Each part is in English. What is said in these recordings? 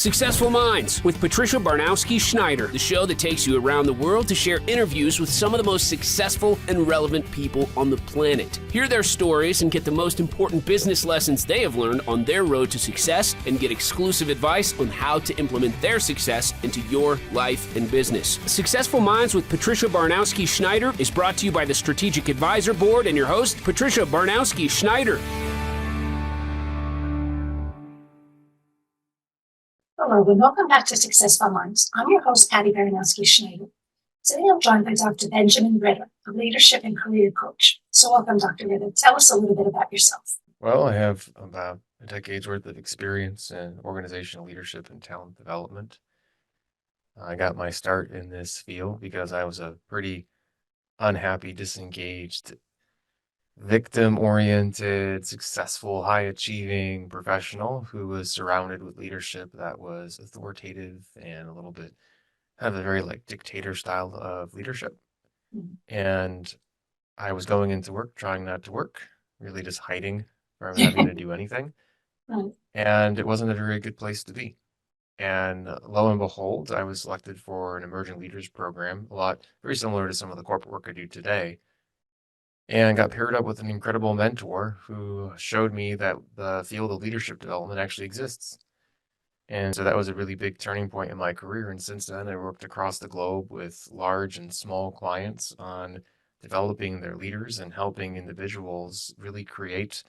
Successful Minds with Patricia Baronowski-Schneider, the show that takes you around the world to share interviews with some of the most successful and relevant people on the planet. Hear their stories and get the most important business lessons they have learned on their road to success and get exclusive advice on how to implement their success into your life and business. Successful Minds with Patricia Baronowski-Schneider is brought to you by the Strategic Advisor Board and your host, Patricia Baronowski-Schneider. Hello, and welcome back to Successful Minds. I'm your host, Patty Baronowski-Schneider. Today I'm joined by Dr. Benjamin Ritter, a leadership and career coach. So welcome, Dr. Ritter. Tell us a little bit about yourself. Well, I have about a decade's worth of experience in organizational leadership and talent development. I got my start in this field because I was a pretty unhappy, disengaged, victim-oriented, successful, high-achieving professional who was surrounded with leadership that was authoritative and a little bit had a very dictator style of leadership. And I was going into work, trying not to work, really just hiding from having to do anything. And it wasn't a very good place to be. And lo and behold, I was selected for an emerging leaders program, very similar to some of the corporate work I do today. And got paired up with an incredible mentor who showed me that the field of leadership development actually exists. And so that was a really big turning point in my career. And since then, I worked across the globe with large and small clients on developing their leaders and helping individuals really create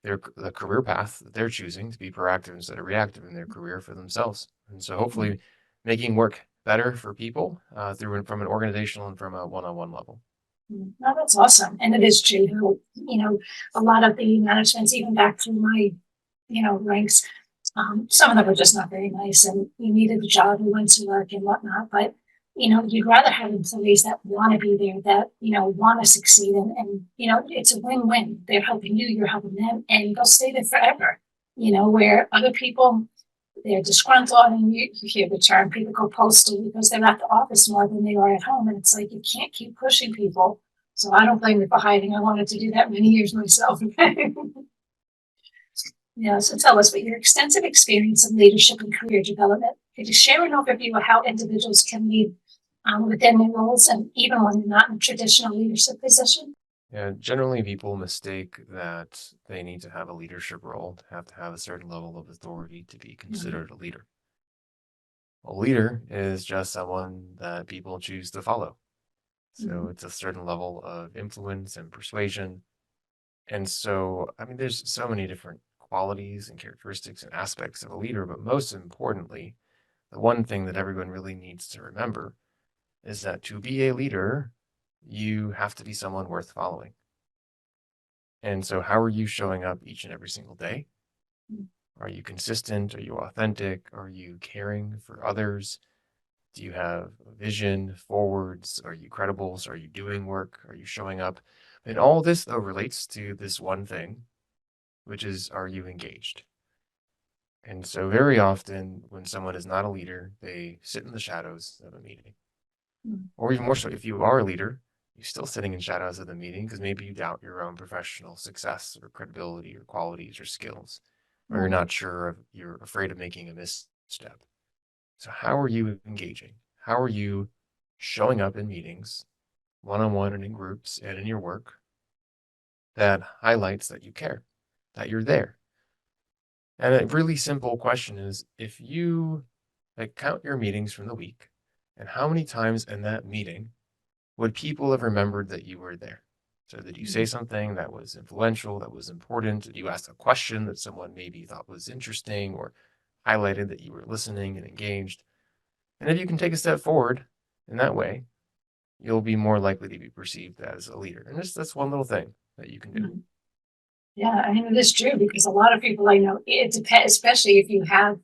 the career path that they're choosing to be proactive instead of reactive in their career for themselves. And so hopefully making work better for people from an organizational and from a one-on-one level. No, that's awesome. And it is true. A lot of the managements, even back through my, ranks, some of them were just not very nice, and you needed a job, you went to work and whatnot. But, you'd rather have employees that want to be there, that, want to succeed. And, it's a win-win. They're helping you, you're helping them, and they'll stay there forever, where other people, they're disgruntled, and you hear the term, people go postal because they're at the office more than they are at home. And it's like, you can't keep pushing people. So I don't blame you for hiding. I wanted to do that many years myself. So tell us, with your extensive experience in leadership and career development, could you share an overview of how individuals can lead within their roles and even when they're not in a traditional leadership position? Yeah, generally people mistake that they need to have a leadership role, to have a certain level of authority to be considered a leader. A leader is just someone that people choose to follow. So it's a certain level of influence and persuasion. And so, there's so many different qualities and characteristics and aspects of a leader, but most importantly, the one thing that everyone really needs to remember is that to be a leader, you have to be someone worth following. And so how are you showing up each and every single day? Are you consistent? Are you authentic? Are you caring for others? Do you have a vision forwards? Are you credible? So are you doing work? Are you showing up? And all this, though, relates to this one thing, which is, are you engaged? And so very often when someone is not a leader, they sit in the shadows of a meeting. Or even more so, if you are a leader, you're still sitting in shadows of the meeting because maybe you doubt your own professional success or credibility or qualities or skills, or you're not sure, you're afraid of making a misstep. So how are you engaging? How are you showing up in meetings, one-on-one and in groups and in your work that highlights that you care, that you're there? And a really simple question is, if you count your meetings from the week, and how many times in that meeting would people have remembered that you were there? So did you say something that was influential, that was important? Did you ask a question that someone maybe thought was interesting or highlighted that you were listening and engaged? And if you can take a step forward in that way, you'll be more likely to be perceived as a leader. And that's one little thing that you can do. Yeah, it is true, because a lot of people I know, it depends, especially if you have,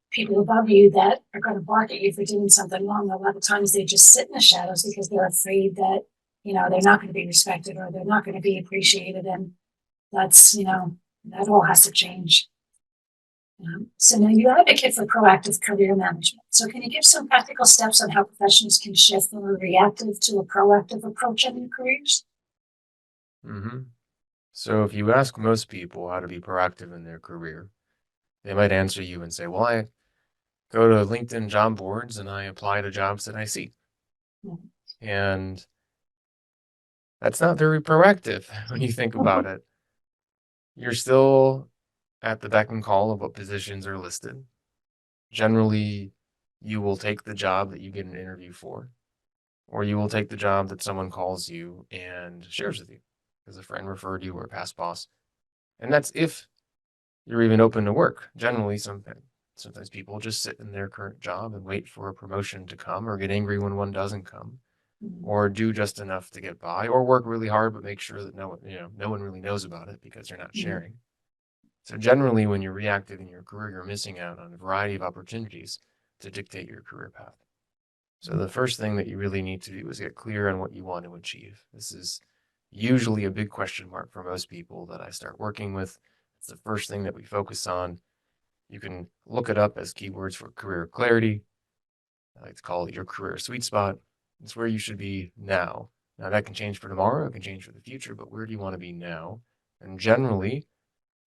people above you that are going to bark at you for doing something wrong. A lot of times they just sit in the shadows because they're afraid that, they're not going to be respected or they're not going to be appreciated. And that's, that all has to change. So now you advocate for proactive career management. So can you give some practical steps on how professionals can shift from a reactive to a proactive approach in their careers? So if you ask most people how to be proactive in their career, They might answer you and say, well, I go to LinkedIn job boards and I apply to jobs that I see. Mhm. And that's not very proactive when you think about it. You're still at the beck and call of what positions are listed. Generally, you will take the job that you get an interview for, or you will take the job that someone calls you and shares with you because a friend referred you or a past boss. And that's if you're even open to work. Generally, sometimes people just sit in their current job and wait for a promotion to come, or get angry when one doesn't come, Mhm. or do just enough to get by, or work really hard but make sure that no one really knows about it because you're not Mhm. sharing. So generally, when you're reactive in your career, you're missing out on a variety of opportunities to dictate your career path. So the first thing that you really need to do is get clear on what you want to achieve. This is usually a big question mark for most people that I start working with. It's the first thing that we focus on. You can look it up as keywords for career clarity. I like to call it your career sweet spot. It's where you should be now. Now that can change for tomorrow, it can change for the future, but where do you want to be now? And generally,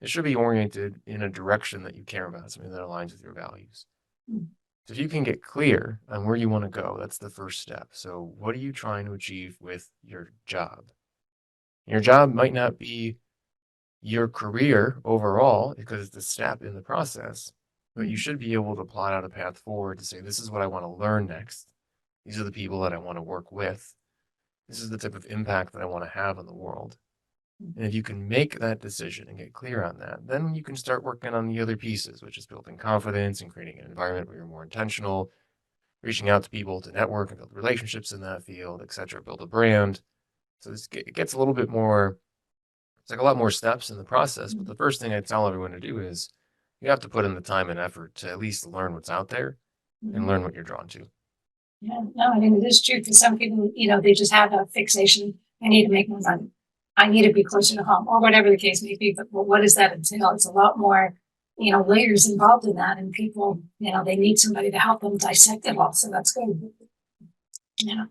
it should be oriented in a direction that you care about, something that aligns with your values. Mhm. So if you can get clear on where you want to go, that's the first step. So what are you trying to achieve with your job? Your job might not be your career overall because it's a step in the process, but you Mhm. should be able to plot out a path forward to say, this is what I want to learn next. These are the people that I want to work with. This is the type of impact that I want to have on the world. And if you can make that decision and get clear on that, then you can start working on the other pieces, which is building confidence and creating an environment where you're more intentional, reaching out to people to network and build relationships in that field, etc., build a brand. So it gets a little bit more, it's like a lot more steps in the process. But Mhm. the first thing I tell everyone to do is you have to put in the time and effort to at least learn what's out there and Mhm. learn what you're drawn to. Yeah, no, I mean, it is true for some people, they just have a fixation. I need to make more money. I need to be closer to home, or whatever the case may be. But well, what does that entail? It's a lot more, layers involved in that. And people, they need somebody to help them dissect it all. So that's good. Yeah.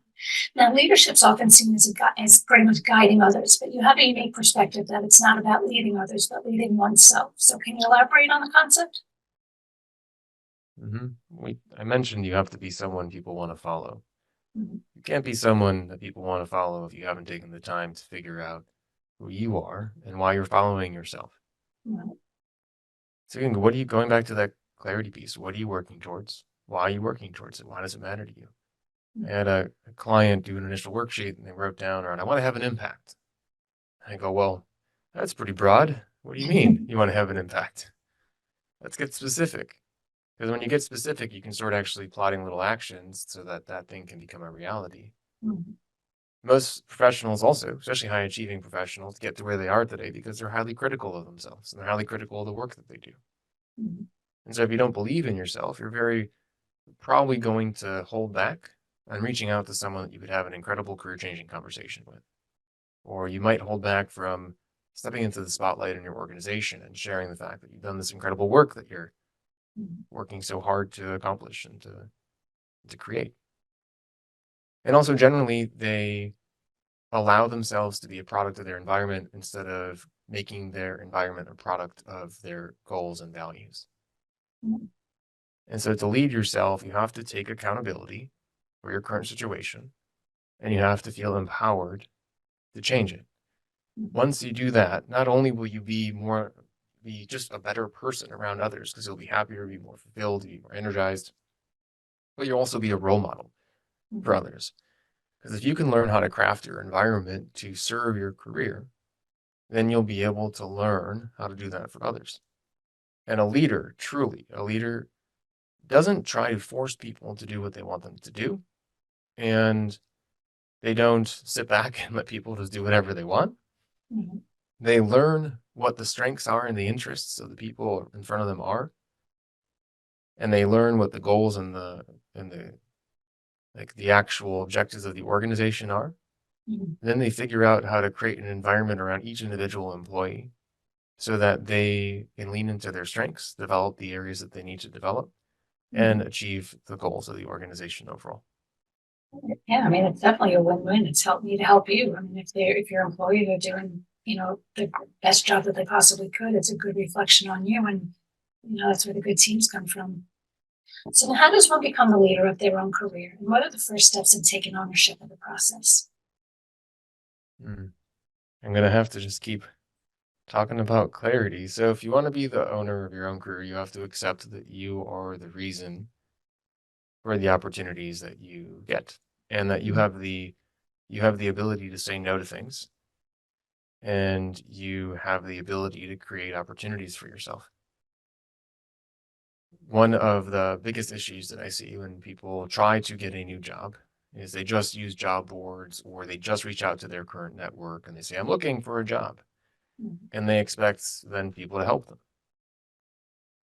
Now, leadership's often seen as pretty much guiding others, but you have a unique perspective that it's not about leading others, but leading oneself. So can you elaborate on the concept? I mentioned you have to be someone people want to follow. Mhm. You can't be someone that people want to follow if you haven't taken the time to figure out who you are and why you're following yourself. Right. So again, what are you going back to that clarity piece? What are you working towards? Why are you working towards it? Why does it matter to you? I had a client do an initial worksheet and they wrote down, all right, I want to have an impact. I go, well, that's pretty broad. What do you mean you want to have an impact? Let's get specific. Because when you get specific, you can start actually plotting little actions so that that thing can become a reality. Mhm. Most professionals also, especially high achieving professionals, get to where they are today because they're highly critical of themselves and they're highly critical of the work that they do. Mhm. And so if you don't believe in yourself, you're very probably going to hold back on reaching out to someone that you could have an incredible career changing conversation with. Or you might hold back from stepping into the spotlight in your organization and sharing the fact that you've done this incredible work that you're Mhm. working so hard to accomplish and to create. And also generally they allow themselves to be a product of their environment instead of making their environment a product of their goals and values. Mhm. And so to lead yourself, you have to take accountability for your current situation and you have to feel empowered to change it. Mhm. Once you do that, not only will you be just a better person around others because you'll be happier, be more fulfilled, be more energized, but you'll also be a role model for Mhm. others. Because if you can learn how to craft your environment to serve your career, then you'll be able to learn how to do that for others. And a leader, truly, a leader doesn't try to force people to do what they want them to do. And they don't sit back and let people just do whatever they want. Mhm. They learn what the strengths are and the interests of the people in front of them are. And they learn what the goals and the like the actual objectives of the organization are. Mhm. And then they figure out how to create an environment around each individual employee so that they can lean into their strengths, develop the areas that they need to develop, and Mhm. achieve the goals of the organization overall. Yeah, I mean, it's definitely a win-win. It's helped me to help you. I mean, if your employees are doing, the best job that they possibly could, it's a good reflection on you. And That's where the good teams come from. So now how does one become the leader of their own career? And what are the first steps in taking ownership of the process? Mm. I'm gonna have to just keep talking about clarity. So if you want to be the owner of your own career, you have to accept that you are the reason for the opportunities that you get, and that you have the ability to say no to things, and you have the ability to create opportunities for yourself. One of the biggest issues that I see when people try to get a new job is they just use job boards, or they just reach out to their current network and they say, I'm looking for a job. Mhm. And they expect then people to help them.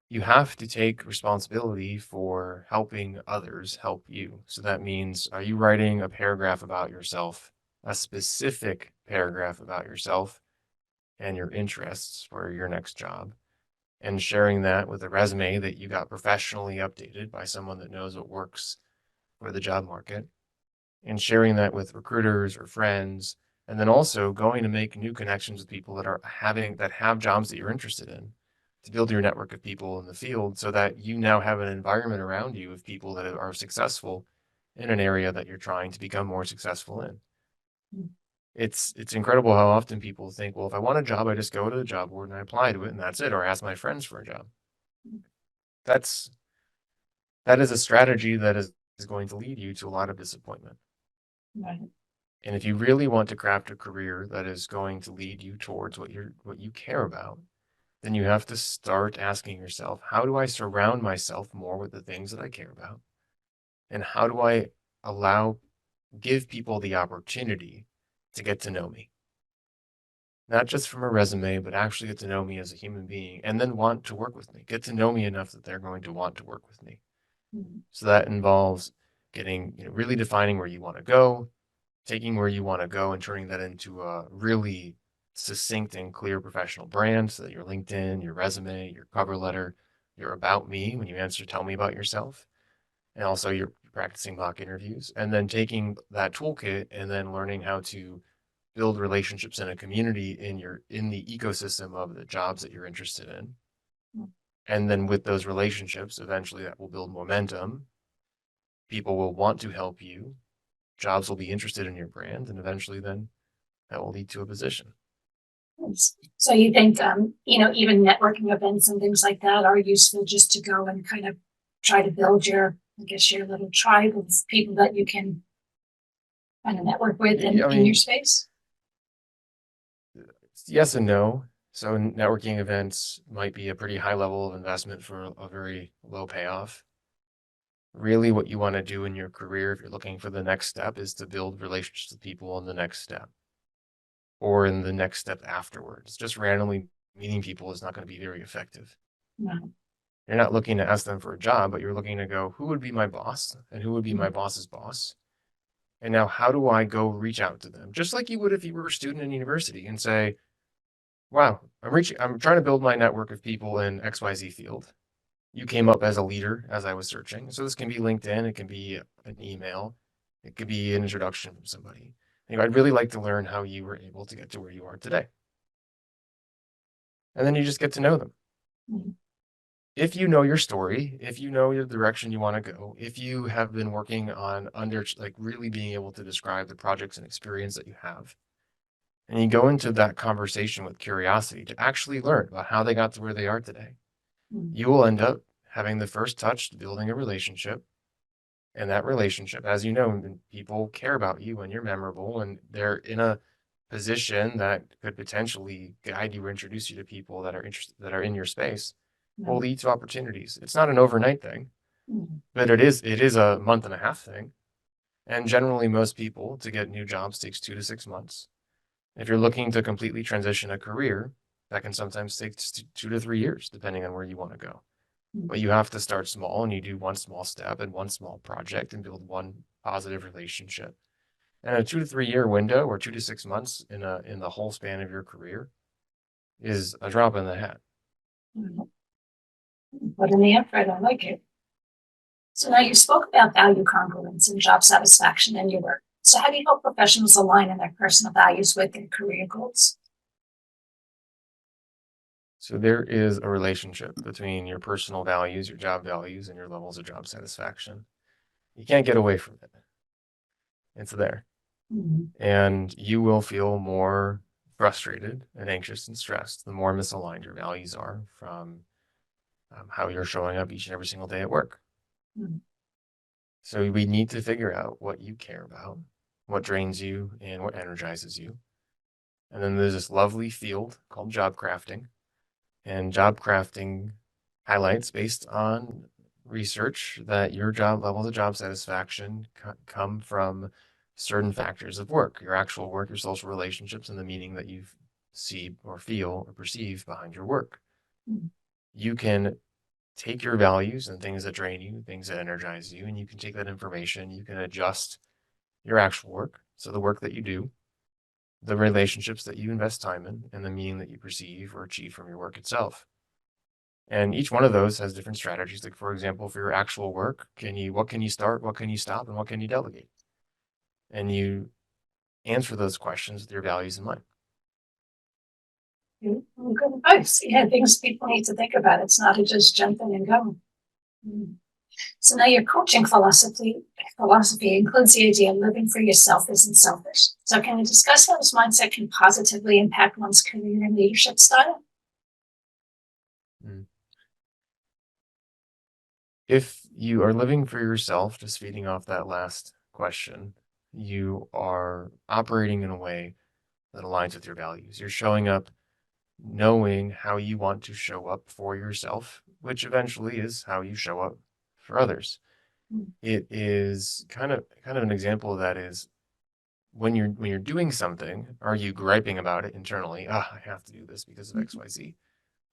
You have to take responsibility for helping others help you. So that means, are you writing a paragraph about yourself, a specific paragraph about yourself and your interests for your next job, and sharing that with a resume that you got professionally updated by someone that knows what works for the job market, and sharing that with recruiters or friends, and then also going to make new connections with people that have jobs that you're interested in, to build your network of people in the field, so that you now have an environment around you of people that are successful in an area that you're trying to become more successful in. Mm. It's incredible how often people think, well, if I want a job, I just go to the job board and I apply to it and that's it, or ask my friends for a job. That's that is a strategy that is going to lead you to a lot of disappointment. Right. And if you really want to craft a career that is going to lead you towards what you care about, then you have to start asking yourself, how do I surround myself more with the things that I care about? And how do I allow, give people the opportunity to get to know me? Not just from a resume, but actually get to know me as a human being, and then want to work with me. Get to know me enough that they're going to want to work with me. Mhm. So that involves getting, really defining where you want to go, taking where you want to go and turning that into a really succinct and clear professional brand, so that your LinkedIn, your resume, your cover letter, your about me, when you answer, tell me about yourself. And also you're practicing mock interviews, and then taking that toolkit and then learning how to build relationships in a community in the ecosystem of the jobs that you're interested in. Mm. And then with those relationships, eventually that will build momentum. People will want to help you. Jobs will be interested in your brand, and eventually then that will lead to a position. Nice. So you think, even networking events and things like that are useful just to go and kind of try to build your little tribe of people that you can kind of network with I in your mean, space? yes and no. So networking events might be a pretty high level of investment for a very low payoff. Really, what you want to do in your career, if you're looking for the next step, is to build relationships with people in the next step, or in the next step afterwards. Just randomly meeting people is not going to be very effective. No. You're not looking to ask them for a job, but you're looking to go, who would be my boss and who would be my Mhm. boss's boss? And now how do I go reach out to them? Just like you would if you were a student in university and say, wow, I'm trying to build my network of people in XYZ field. You came up as a leader as I was searching. So this can be LinkedIn, it can be an email, it could be an introduction from somebody. I'd really like to learn how you were able to get to where you are today. And then you just get to know them. Mhm. If you know your story, if you know the direction you want to go, if you have been working on like really being able to describe the projects and experience that you have, and you go into that conversation with curiosity to actually learn about how they got to where they are today, Mhm. you will end up having the first touch to building a relationship. And that relationship, as you know, people care about you and you're memorable, and they're in a position that could potentially guide you or introduce you to people that are interested, that are in your space, will No. lead to opportunities. It's not an overnight thing, Mhm. but it is a month and a half thing. And generally most people, to get new jobs, takes 2 to 6 months. If you're looking to completely transition a career, that can sometimes take 2 to 3 years, depending on where you want to go. Mhm. But you have to start small, and you do one small step and one small project and build one positive relationship. And a 2 to 3 year window, or 2 to 6 months in the whole span of your career, is a drop in the hat. Mhm. Put in the effort. I like it. So now you spoke about value congruence and job satisfaction in your work. So how do you help professionals align in their personal values with their career goals? So there is a relationship between your personal values, your job values, and your levels of job satisfaction. You can't get away from it. It's there. Mhm. And you will feel more frustrated and anxious and stressed the more misaligned your values are from how you're showing up each and every single day at work. Mhm. So we need to figure out what you care about, what drains you, and what energizes you. And then there's this lovely field called job crafting. And job crafting highlights based on research that your job levels of job satisfaction come from certain factors of work, your actual work, your social relationships, and the meaning that you see or feel or perceive behind your work. Mhm. You can take your values and things that drain you, things that energize you, and you can take that information, you can adjust your actual work. So the work that you do, the relationships that you invest time in, and the meaning that you perceive or achieve from your work itself. And each one of those has different strategies. Like, for example, for your actual work, what can you start, what can you stop, and what can you delegate? And you answer those questions with your values in mind. Good advice. Yeah, things people need to think about. It's not to just jump in and go. Mm. So now your coaching philosophy includes the idea of living for yourself isn't selfish. So can you discuss how this mindset can positively impact one's career and leadership style? Mm. If you are living for yourself, just feeding off that last question, you are operating in a way that aligns with your values. You're showing up knowing how you want to show up for yourself, which eventually is how you show up for others. Mm. It is kind of an example of that is when you're doing something, are you griping about it internally? Ah, I have to do this because of XYZ.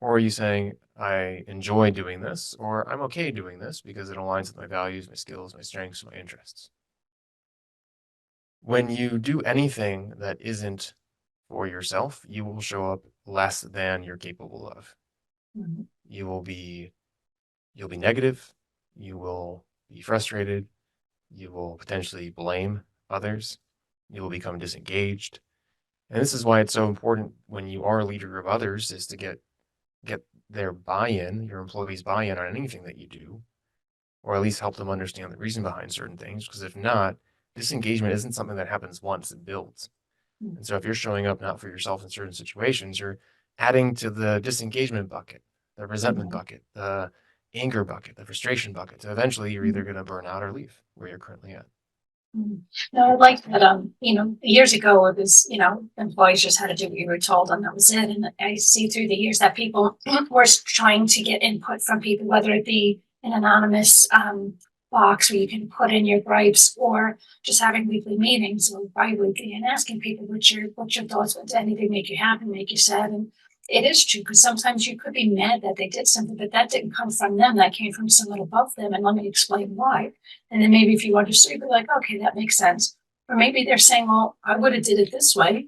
Or are you saying, I enjoy doing this, or I'm okay doing this because it aligns with my values, my skills, my strengths, my interests? When you do anything that isn't for yourself, you will show up less than you're capable of. Mhm. You will be you'll be negative, you will be frustrated, you will potentially blame others, you will become disengaged. And this is why it's so important when you are a leader of others is to get their buy-in, your employees' buy-in on anything that you do, or at least help them understand the reason behind certain things. Because if not, disengagement isn't something that happens once, it builds. Mm. And so if you're showing up not for yourself in certain situations, you're adding to the disengagement bucket, the resentment Mhm. bucket, the anger bucket, the frustration bucket. So eventually you're either Mhm. going to burn out or leave where you're currently at. Mhm. No, I like that. Years ago it was, employees just had to do what you were told, and that was it. And I see through the years that people were trying to get input from people, whether it be an anonymous box where you can put in your gripes, or just having weekly meetings or bi-weekly and asking people what's your thoughts, what did anything make you happy, make you sad, and it is true because sometimes you could be mad that they did something, but that didn't come from them. That came from someone above them, and let me explain why. And then maybe if you understood, you'd be like, okay, that makes sense. Or maybe they're saying, well, I would have did it this way,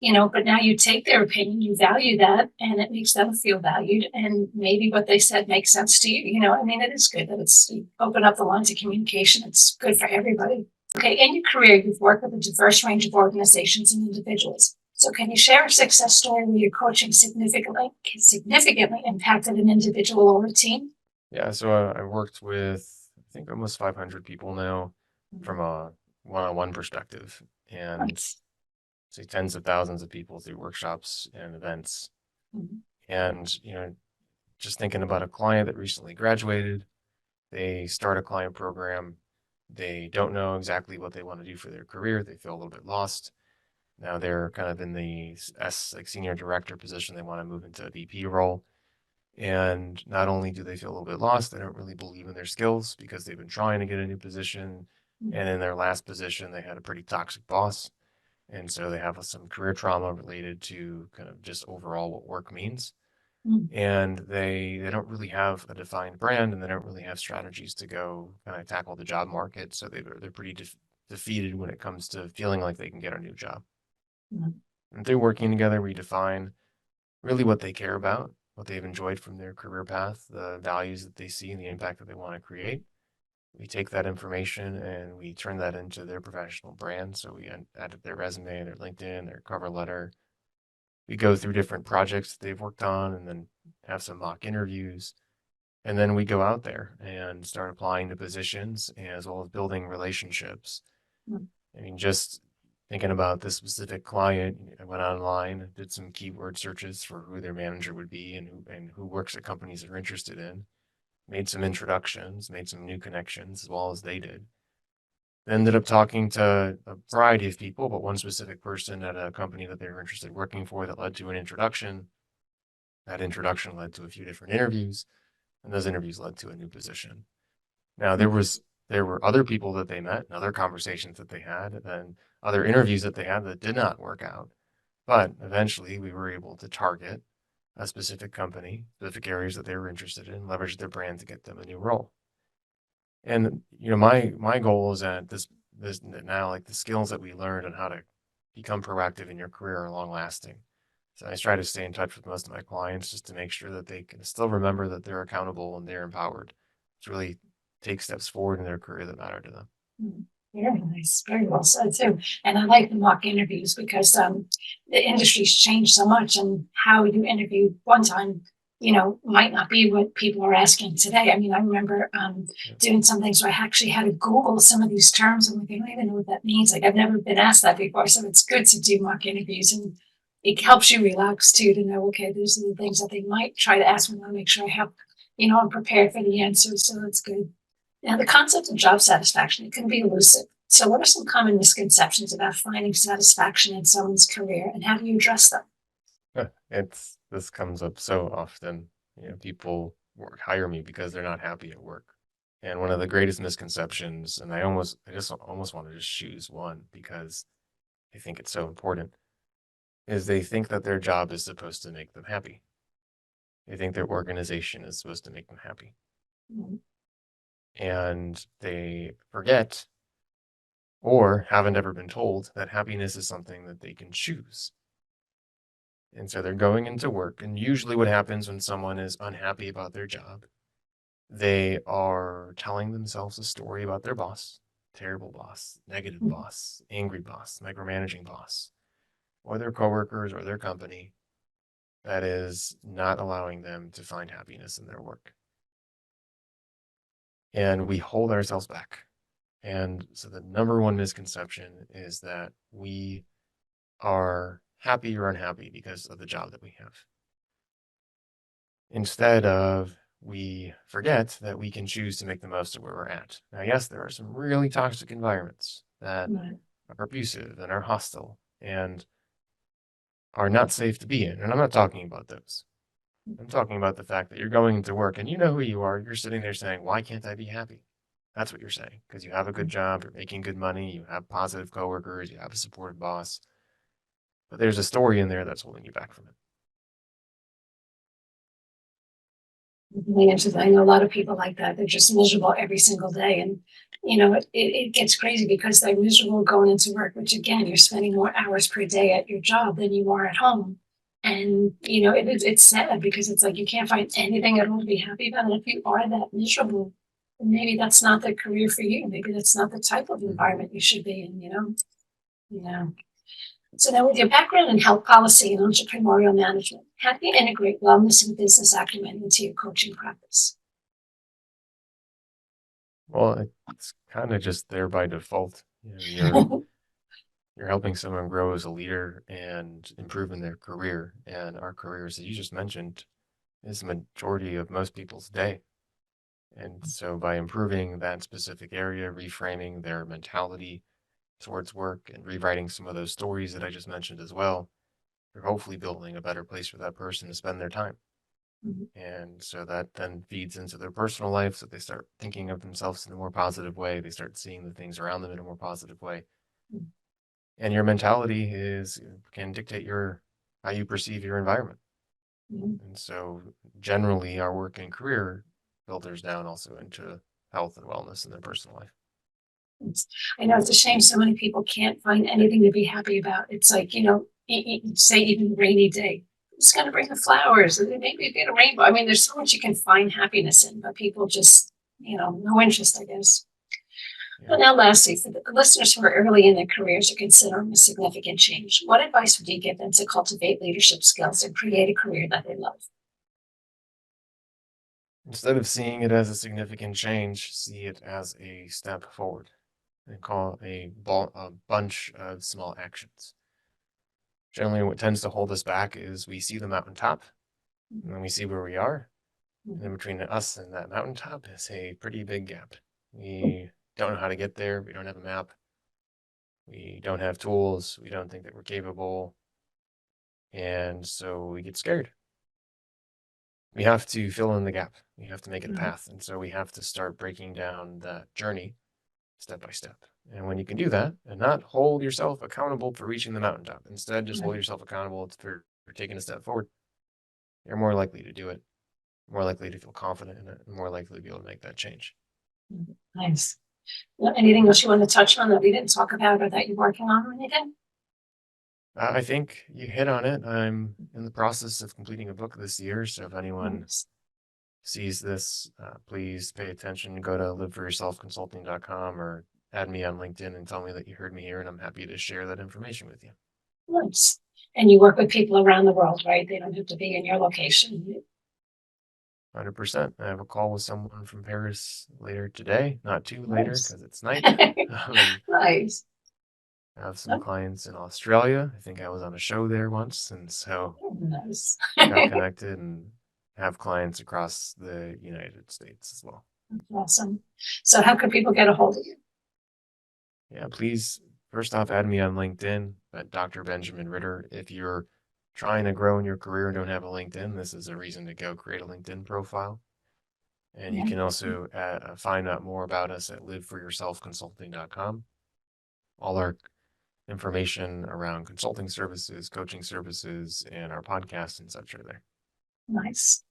but now you take their opinion, you value that, and it makes them feel valued. And maybe what they said makes sense to you. It is good that it's you open up the lines of communication. It's good for everybody. Okay, in your career, you've worked with a diverse range of organizations and individuals. So can you share a success story where your coaching significantly impacted an individual or a team? Yeah, so I worked with, I think, almost 500 people now from a one-on-one perspective, and Nice. say tens of thousands of people through workshops and events. Mhm. And, just thinking about a client that recently graduated, they start a client program, they don't know exactly what they want to do for their career, they feel a little bit lost. Now they're kind of in the like senior director position, they want to move into a VP role. And not only do they feel a little bit lost, they don't really believe in their skills because they've been trying to get a new position. And in their last position, they had a pretty toxic boss. And so they have some career trauma related to kind of just overall what work means. Mhm. And they don't really have a defined brand and they don't really have strategies to go kind of tackle the job market. So they're pretty defeated when it comes to feeling like they can get a new job. Mhm. And through working together, we define really what they care about, what they've enjoyed from their career path, the values that they see, and the impact that they want to create. We take that information and we turn that into their professional brand. So we added their resume, their LinkedIn, their cover letter, We go through different projects that they've worked on and then have some mock interviews. And then we go out there and start applying to positions as well as building relationships. Mm. I mean, just thinking about this specific client, I went online, did some keyword searches for who their manager would be and who works at companies they're interested in, made some introductions, made some new connections as well as they did. Ended up talking to a variety of people, but one specific person at a company that they were interested in working for that led to an introduction. That introduction led to a few different interviews, and those interviews led to a new position. Now there were other people that they met and other conversations that they had and other interviews that they had that did not work out. But eventually we were able to target a specific company, specific areas that they were interested in, leverage their brand to get them a new role. And my goal is that this now, like, the skills that we learned on how to become proactive in your career are long lasting. So I try to stay in touch with most of my clients just to make sure that they can still remember that they're accountable and they're empowered to really take steps forward in their career that matter to them. Mm. Very nice, very well said too. And I like the mock interviews because the industry's changed so much, and how you interview one time, might not be what people are asking today. I mean, I remember doing some things where I actually had to Google some of these terms, and I don't even know what that means. Like, I've never been asked that before, so it's good to do mock interviews, and it helps you relax too, to know, okay, these are the things that they might try to ask me. I want to make sure I have, I'm prepared for the answers, so that's good. Now, the concept of job satisfaction, it can be elusive. So what are some common misconceptions about finding satisfaction in someone's career, and how do you address them? This comes up so often. People hire me because they're not happy at work. And one of the greatest misconceptions, and I just almost want to just choose one because I think it's so important, is they think that their job is supposed to make them happy. They think their organization is supposed to make them happy. Mhm. And they forget or haven't ever been told that happiness is something that they can choose. And so they're going into work, and usually what happens when someone is unhappy about their job, they are telling themselves a story about their boss, terrible boss, negative Mhm. boss, angry boss, micromanaging boss, or their coworkers or their company that is not allowing them to find happiness in their work. And we hold ourselves back. And so the number one misconception is that we are happy or unhappy because of the job that we have. Instead of, we forget that we can choose to make the most of where we're at. Now, yes, there are some really toxic environments that Right. are abusive and are hostile and are not safe to be in. And I'm not talking about those. I'm talking about the fact that you're going into work and you know who you are. You're sitting there saying, why can't I be happy? That's what you're saying, because you have a good job, you're making good money, you have positive coworkers, you have a supportive boss. But there's a story in there that's holding you back from it. Really interesting. I know a lot of people like that. They're just miserable every single day. And, it gets crazy because they're miserable going into work, which, again, you're spending more hours per day at your job than you are at home. And, it's sad because it's like you can't find anything at all to be happy about. And if you are that miserable, then maybe that's not the career for you. Maybe that's not the type of environment you should be in. Yeah. So now, with your background in health policy and entrepreneurial management, how do you integrate wellness and business acumen into your coaching practice? Well, it's kind of just there by default. You're helping someone grow as a leader and improve in their career. And our careers that you just mentioned is the majority of most people's day. And so by improving that specific area, reframing their mentality towards work and rewriting some of those stories that I just mentioned as well, you're hopefully building a better place for that person to spend their time. Mhm. And so that then feeds into their personal life. So they start thinking of themselves in a more positive way. They start seeing the things around them in a more positive way. Mhm. And your mentality can dictate how you perceive your environment. Mhm. And so generally our work and career filters down also into health and wellness in their personal life. I know it's a shame so many people can't find anything to be happy about. It's like, say even rainy day. It's going to bring the flowers, and then maybe get a rainbow. I mean, there's so much you can find happiness in, but people just, no interest, I guess. Well, now lastly, for the listeners who are early in their careers or considering a significant change, what advice would you give them to cultivate leadership skills and create a career that they love? Instead of seeing it as a significant change, see it as a step forward and call a bunch of small actions. Generally, what tends to hold us back is we see the mountaintop and then we see where we are. And then between us and that mountaintop is a pretty big gap. We don't know how to get there. We don't have a map. We don't have tools. We don't think that we're capable. And so we get scared. We have to fill in the gap. We have to make it a path. And so we have to start breaking down that journey step by step. And when you can do that and not hold yourself accountable for reaching the mountaintop, instead just hold yourself accountable for taking a step forward, you're more likely to do it, more likely to feel confident in it, and more likely to be able to make that change. Nice. Well, anything else you want to touch on that we didn't talk about or that you're working on or anything? I think you hit on it. I'm in the process of completing a book this year. So if anyone Nice. sees this, please pay attention. Go to liveforyourselfconsulting.com or add me on LinkedIn and tell me that you heard me here, and I'm happy to share that information with you. Nice. And you work with people around the world, right? They don't have to be in your location. 100%. I have a call with someone from Paris later today, not too later Nice. because it's night. Nice. I have some clients in Australia. I think I was on a show there once, and so Nice. got connected and have clients across the United States as well. Awesome. So how can people get a hold of you? Yeah, please, first off, add me on LinkedIn at Dr. Benjamin Ritter. If you're trying to grow in your career and don't have a LinkedIn, this is a reason to go create a LinkedIn profile. And you can also find out more about us at liveforyourselfconsulting.com. All our information around consulting services, coaching services, and our podcasts and such are there. Nice.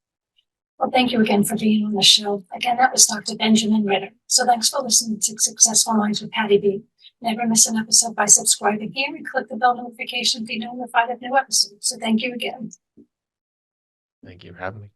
Well, thank you again for being on the show. Again, that was Dr. Benjamin Ritter. So thanks for listening to Successful Minds with Patty B. Never miss an episode by subscribing here and click the bell notification to be notified of new episodes. So thank you again. Thank you for having me.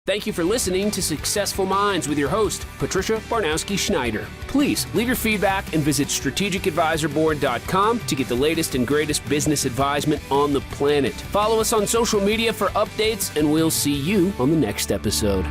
Thank you for listening to Successful Minds with your host, Patricia Baronowski-Schneider. Please leave your feedback and visit strategicadvisorboard.com to get the latest and greatest business advisement on the planet. Follow us on social media for updates, and we'll see you on the next episode.